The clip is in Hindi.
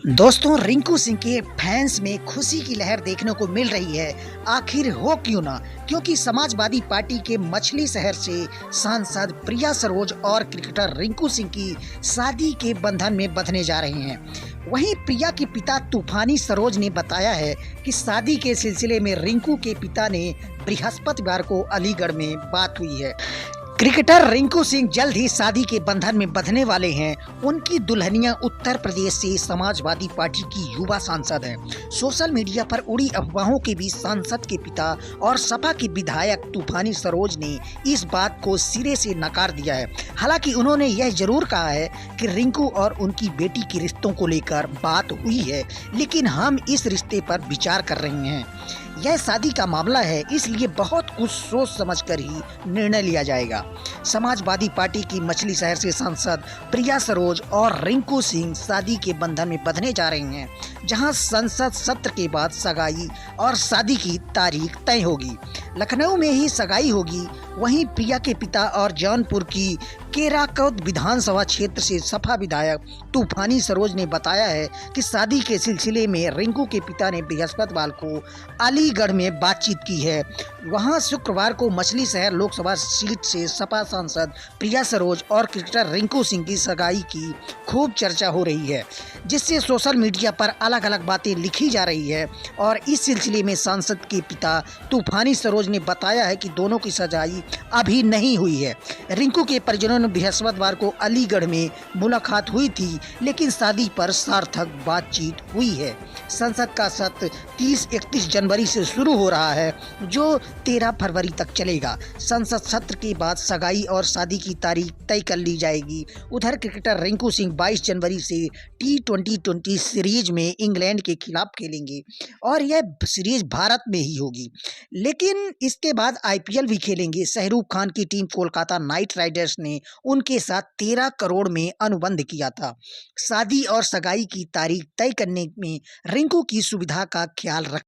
दोस्तों, रिंकू सिंह के फैंस में खुशी की लहर देखने को मिल रही है। आखिर हो क्यों ना, क्योंकि समाजवादी पार्टी के मछली शहर से सांसद प्रिया सरोज और क्रिकेटर रिंकू सिंह की शादी के बंधन में बंधने जा रहे हैं। वहीं प्रिया के पिता तूफानी सरोज ने बताया है कि शादी के सिलसिले में रिंकू के पिता ने बृहस्पतिवार को अलीगढ़ में बात हुई है। क्रिकेटर रिंकू सिंह जल्द ही शादी के बंधन में बंधने वाले हैं। उनकी दुल्हनिया उत्तर प्रदेश से समाजवादी पार्टी की युवा सांसद है। सोशल मीडिया पर उड़ी अफवाहों के बीच सांसद के पिता और सपा के विधायक तूफानी सरोज ने इस बात को सिरे से नकार दिया है। हालांकि उन्होंने यह जरूर कहा है कि रिंकू और उनकी बेटी के रिश्तों को लेकर बात हुई है, लेकिन हम इस रिश्ते पर विचार कर रहे हैं। यह शादी का मामला है, इसलिए बहुत कुछ सोच समझकर ही निर्णय लिया जाएगा। समाजवादी पार्टी की मछली शहर से सांसद प्रिया सरोज और रिंकू सिंह शादी के बंधन में बंधने जा रहे हैं, जहां संसद सत्र के बाद सगाई और शादी की तारीख तय होगी। लखनऊ में ही सगाई होगी। वहीं प्रिया के पिता और जौनपुर की केराकौद विधानसभा क्षेत्र से सपा विधायक तूफानी सरोज ने बताया है कि शादी के सिलसिले में रिंकू के पिता ने बृहस्पतिवार को अलीगढ़ में बातचीत की है। वहां शुक्रवार को मछली शहर लोकसभा सीट से सपा सांसद प्रिया सरोज और क्रिकेटर रिंकू सिंह की सगाई की खूब चर्चा हो रही है, जिससे सोशल मीडिया पर अलग अलग बातें लिखी जा रही है। और इस सिलसिले में सांसद के पिता तूफानी सरोज ने बताया है कि दोनों की सगाई अभी नहीं हुई है। रिंकू के परिजनों ने बृहस्पतिवार को अलीगढ़ में मुलाकात हुई थी, लेकिन शादी पर सार्थक बातचीत हुई है। संसद का सत्र 30-31 जनवरी से शुरू हो रहा है, जो 13 फरवरी तक चलेगा। संसद सत्र के बाद सगाई और शादी की तारीख तय कर ली जाएगी। उधर क्रिकेटर रिंकू सिंह 22 जनवरी से T20 सीरीज में इंग्लैंड के खिलाफ खेलेंगे और यह सीरीज भारत में ही होगी। लेकिन इसके बाद IPL भी खेलेंगे। शाहरुख खान की टीम कोलकाता नाइट राइडर्स ने उनके साथ 13 करोड़ में अनुबंध किया था। शादी और सगाई की तारीख तय करने में रिंकू की सुविधा का ख्याल रख